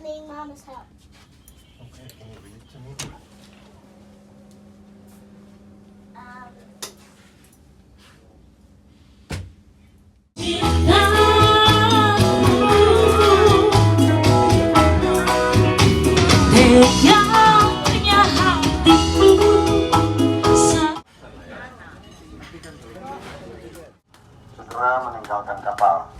clean Mama's house. Okay, can you read it to me? Segera meninggalkan kapal.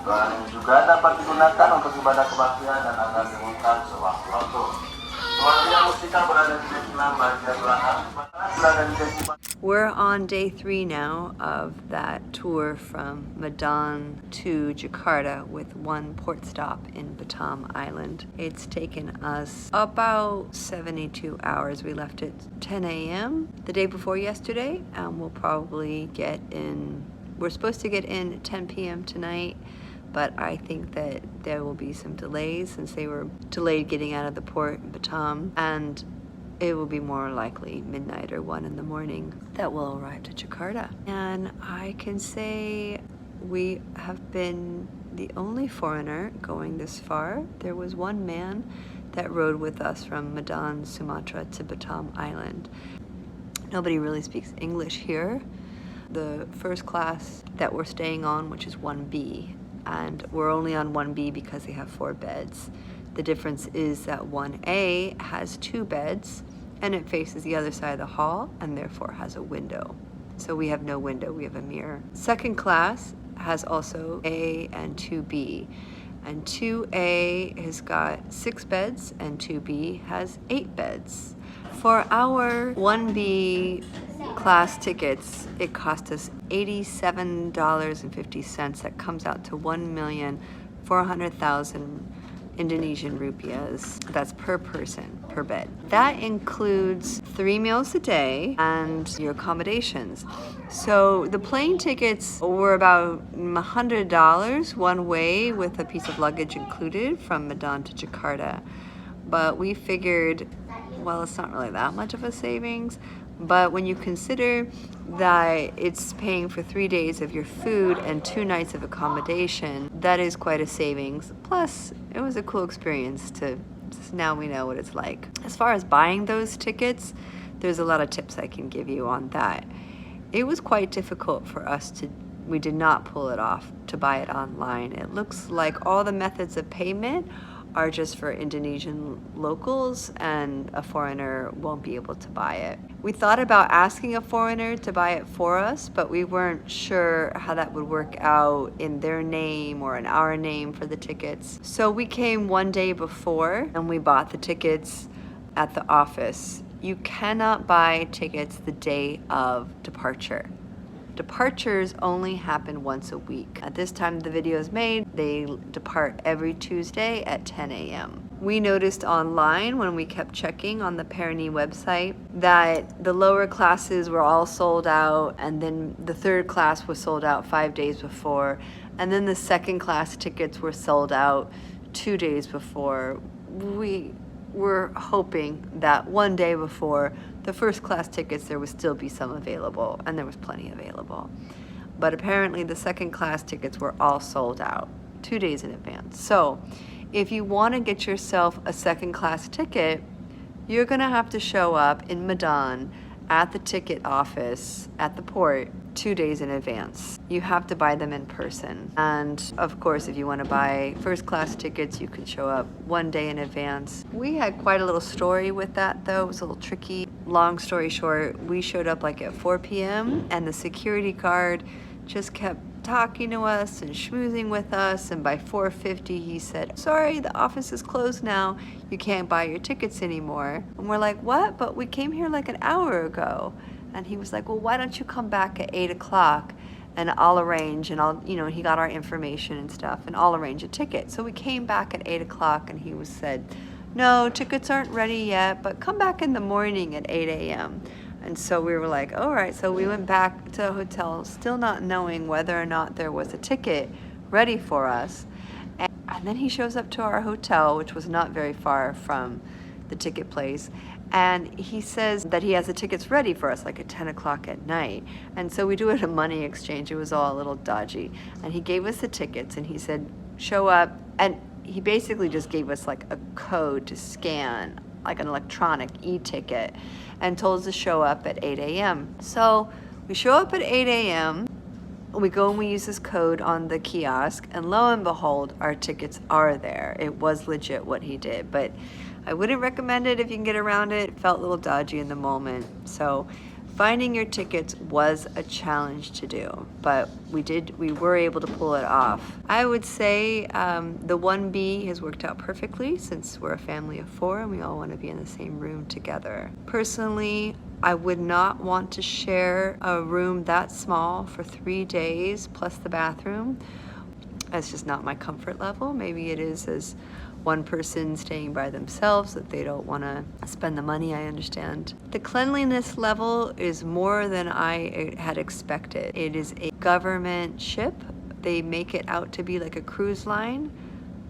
Dan juga dapat digunakan untuk ibadah kebaktian dan akan diumumkan sewaktu-waktu. Keluarga mustika berada di Islam bagian belakang, berada di sesi. We're on day 3 now of that tour from Medan to Jakarta with one port stop in Batam Island. It's taken us about 72 hours. We left at 10 a.m. the day before yesterday, and we'll probably get in, we're supposed to get in at 10 p.m. tonight, but I think that there will be some delays since they were delayed getting out of the port in Batam, and it will be more likely midnight or 1 in the morning that we'll arrive to Jakarta. And I can say we have been the only foreigner going this far. There was one man that rode with us from Medan, Sumatra to Batam Island. Nobody really speaks English here. The first class that we're staying on, which is 1B, and we're only on 1B because they have 4 beds. The difference is that 1A has 2 beds and it faces the other side of the hall and therefore has a window. So we have no window, we have a mirror. Second class has also A and 2B. And 2A has got 6 beds and 2B has 8 beds. For our 1B class tickets, it cost us $87.50. That comes out to 1,400,000 Indonesian rupiahs. That's per person, per bed. That includes 3 meals a day and your accommodations. So the plane tickets were about $100 one way with a piece of luggage included from Medan to Jakarta. But we figured, well, it's not really that much of a savings. But when you consider that it's paying for 3 days of your food and 2 nights of accommodation, that is quite a savings. Plus, it was a cool experience to, now we know what it's like. As far as buying those tickets, there's a lot of tips I can give you on that. It was quite difficult for us to, we did not pull it off to buy it online. It looks like all the methods of payment are just for Indonesian locals and a foreigner won't be able to buy it. We thought about asking a foreigner to buy it for us, but we weren't sure how that would work out in their name or in our name for the tickets. So we came one day before and we bought the tickets at the office. You cannot buy tickets the day of departure. Departures only happen once a week. At this time the video is made, they depart every Tuesday at 10 a.m. We noticed online when we kept checking on the Perni website that the lower classes were all sold out, and then the third class was sold out 5 days before, and then the second class tickets were sold out 2 days before. We were hoping that one day before the first class tickets there would still be some available, and there was plenty available. But apparently the second class tickets were all sold out 2 days in advance. So if you want to get yourself a second class ticket, you're gonna have to show up in Medan at the ticket office at the port 2 days in advance. You have to buy them in person. And of course, if you want to buy first class tickets, you can show up 1 day in advance. We had quite a little story with that though. It was a little tricky. Long story short, we showed up like at 4 p.m. and the security guard just kept talking to us and schmoozing with us, and by 4:50 he said, "Sorry, the office is closed now. You can't buy your tickets anymore." And we're like, "What? But we came here like an hour ago." And he was like, "Well, why don't you come back at 8 o'clock and I'll arrange," and I'll, you know, he got our information and stuff, and I'll arrange a ticket. So we came back at 8 o'clock and he was said, "No, tickets aren't ready yet, but come back in the morning at 8 a.m. And so we were like, all right. So we went back to the hotel, still not knowing whether or not there was a ticket ready for us. And I And then he shows up to our hotel, which was not very far from the ticket place. And he says that he has the tickets ready for us, like at 10 o'clock at night. And so we do it a money exchange. It was all a little dodgy. And he gave us the tickets and he said, show up. And he basically just gave us like a code to scan, like an electronic e-ticket, and told us to show up at 8 a.m. So we show up at 8 a.m. We go and we use this code on the kiosk, and lo and behold, our tickets are there. It was legit what he did, but I wouldn't recommend it if you can get around it. It felt a little dodgy in the moment. So finding your tickets was a challenge to do, but we were able to pull it off. I would say the 1B has worked out perfectly since we're a family of 4 and we all want to be in the same room together. Personally, I would not want to share a room that small for 3 days plus the bathroom. That's just not my comfort level. Maybe it is as one person staying by themselves that they don't want to spend the money. I understand. The cleanliness level is more than I had expected. It is a government ship. They make it out to be like a cruise line,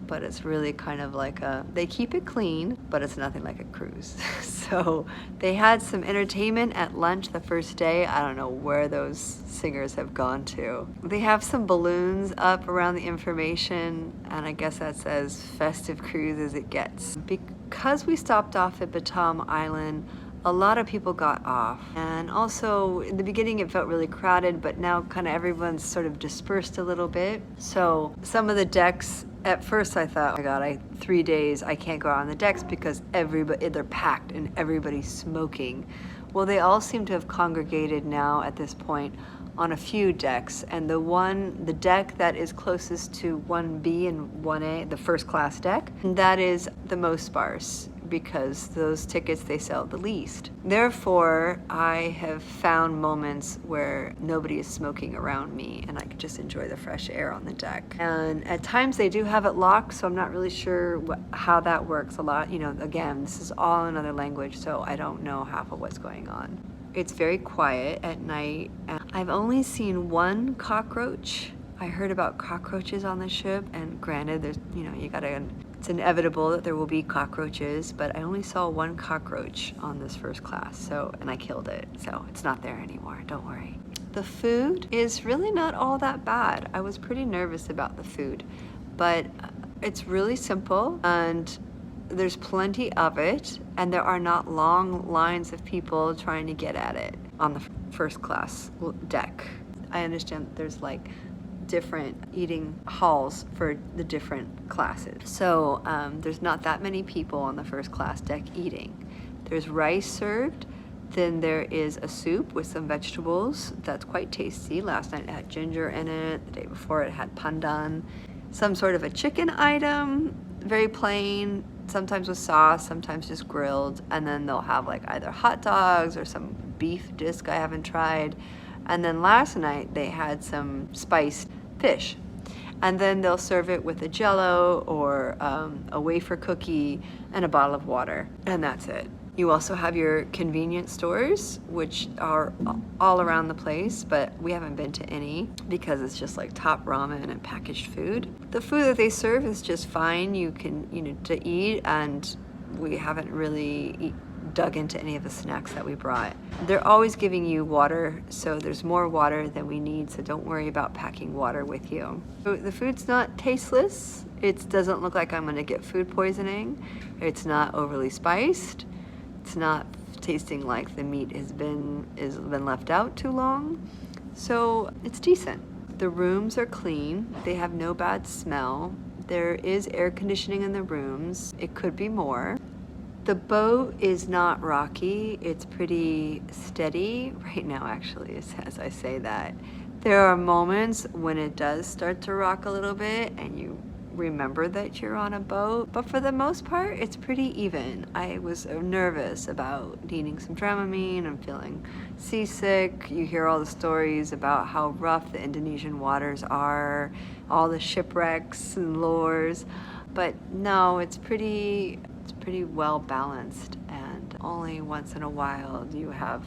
but it's really kind of like they keep it clean, but it's nothing like a cruise. So they had some entertainment at lunch the first day. I don't know where those singers have gone to. They have some balloons up around the information, and I guess that's as festive cruise as it gets. Because we stopped off at Batam Island, a lot of people got off. And also in the beginning it felt really crowded, but now kind of everyone's sort of dispersed a little bit. So some of the decks, at first I thought, oh my God, 3 days, I can't go out on the decks because they're packed and everybody's smoking. Well, they all seem to have congregated now at this point on a few decks, and the deck that is closest to 1B and 1A, the first class deck, that is the most sparse because those tickets they sell the least. Therefore, I have found moments where nobody is smoking around me and I can just enjoy the fresh air on the deck. And at times they do have it locked, so I'm not really sure how that works a lot. You know, again, this is all in another language, so I don't know half of what's going on. It's very quiet at night. I've only seen one cockroach. I heard about cockroaches on the ship, and granted, there's, it's inevitable that there will be cockroaches, but I only saw one cockroach on this first class, and I killed it, so it's not there anymore, don't worry. The food is really not all that bad. I was pretty nervous about the food, but it's really simple, and there's plenty of it, and there are not long lines of people trying to get at it on the first class deck. I understand that there's like different eating halls for the different classes. So there's not that many people on the first class deck eating. There's rice served, then there is a soup with some vegetables that's quite tasty. Last night it had ginger in it, the day before it had pandan. Some sort of a chicken item, very plain, sometimes with sauce, sometimes just grilled, and then they'll have like either hot dogs or some beef disc I haven't tried. And then last night they had some spiced fish, and then they'll serve it with a jello or a wafer cookie and a bottle of water, and that's it. You also have your convenience stores, which are all around the place, but we haven't been to any because it's just like top ramen and packaged food. The food that they serve is just fine. You can, to eat, and we haven't really dug into any of the snacks that we brought. They're always giving you water, so there's more water than we need, so don't worry about packing water with you. So the food's not tasteless. It doesn't look like I'm gonna get food poisoning. It's not overly spiced. It's not tasting like the meat has been left out too long. So it's decent. The rooms are clean. They have no bad smell. There is air conditioning in the rooms. It could be more. The boat is not rocky. It's pretty steady right now, actually, as I say that. There are moments when it does start to rock a little bit and you remember that you're on a boat, but for the most part, it's pretty even. I was nervous about needing some Dramamine. I'm feeling seasick. You hear all the stories about how rough the Indonesian waters are, all the shipwrecks and lures, but no, it's pretty well balanced, and only once in a while you have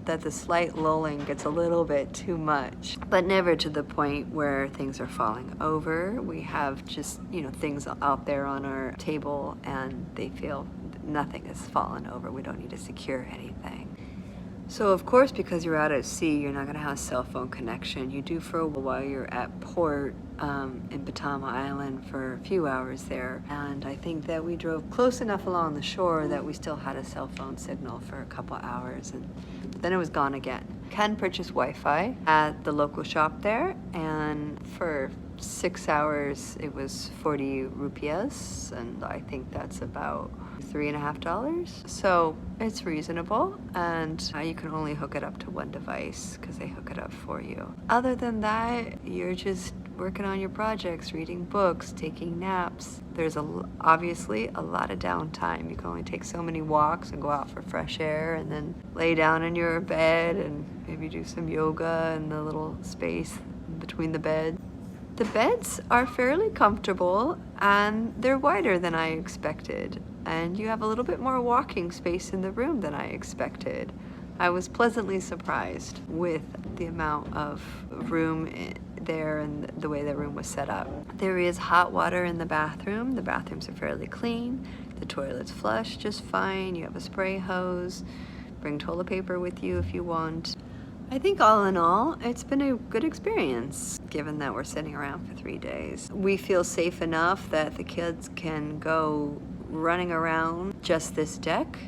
that the slight lulling gets a little bit too much, but never to the point where things are falling over. We have just, things out there on our table and they feel nothing has fallen over. We don't need to secure anything. So of course, because you're out at sea, you're not going to have a cell phone connection. You do for a while you're at port in Batam Island for a few hours there. And I think that we drove close enough along the shore that we still had a cell phone signal for a couple hours, and then it was gone again. Can purchase Wi-Fi at the local shop there, and for 6 hours it was 40 rupias, and I think that's about $3.50. So it's reasonable, and you can only hook it up to one device because they hook it up for you. Other than that, you're just working on your projects, reading books, taking naps. There's obviously a lot of downtime. You can only take so many walks and go out for fresh air and then lay down in your bed and maybe do some yoga in the little space between the beds. The beds are fairly comfortable and they're wider than I expected, and you have a little bit more walking space in the room than I expected. I was pleasantly surprised with the amount of room there and the way the room was set up. There is hot water in the bathroom. The bathrooms are fairly clean. The toilet's flush just fine. You have a spray hose. Bring toilet paper with you if you want. I think all in all, it's been a good experience, given that we're sitting around for 3 days. We feel safe enough that the kids can go running around just this deck.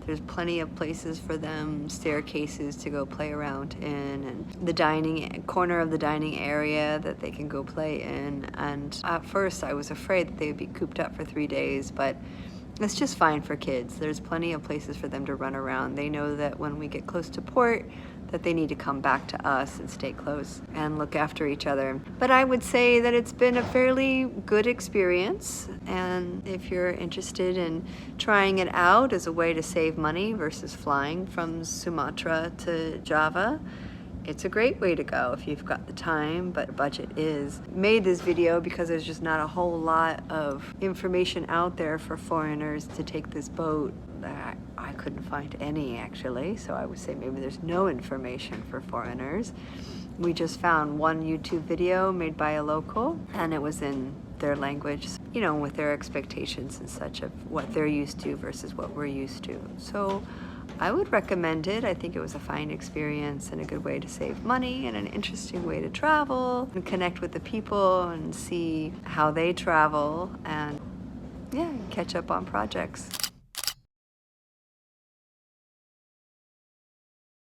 There's plenty of places for them, staircases to go play around in, and the dining corner of the dining area that they can go play in. And at first I was afraid that they would be cooped up for 3 days, but it's just fine for kids. There's plenty of places for them to run around. They know that when we get close to port, that they need to come back to us and stay close and look after each other. But I would say that it's been a fairly good experience, and if you're interested in trying it out as a way to save money versus flying from Sumatra to Java, it's a great way to go if you've got the time, but budget is. Made this video because there's just not a whole lot of information out there for foreigners to take this boat. I couldn't find any actually, so I would say maybe there's no information for foreigners. We just found one YouTube video made by a local, and it was in their language, with their expectations and such of what they're used to versus what we're used to. So I would recommend it. I think it was a fine experience and a good way to save money and an interesting way to travel and connect with the people and see how they travel and catch up on projects.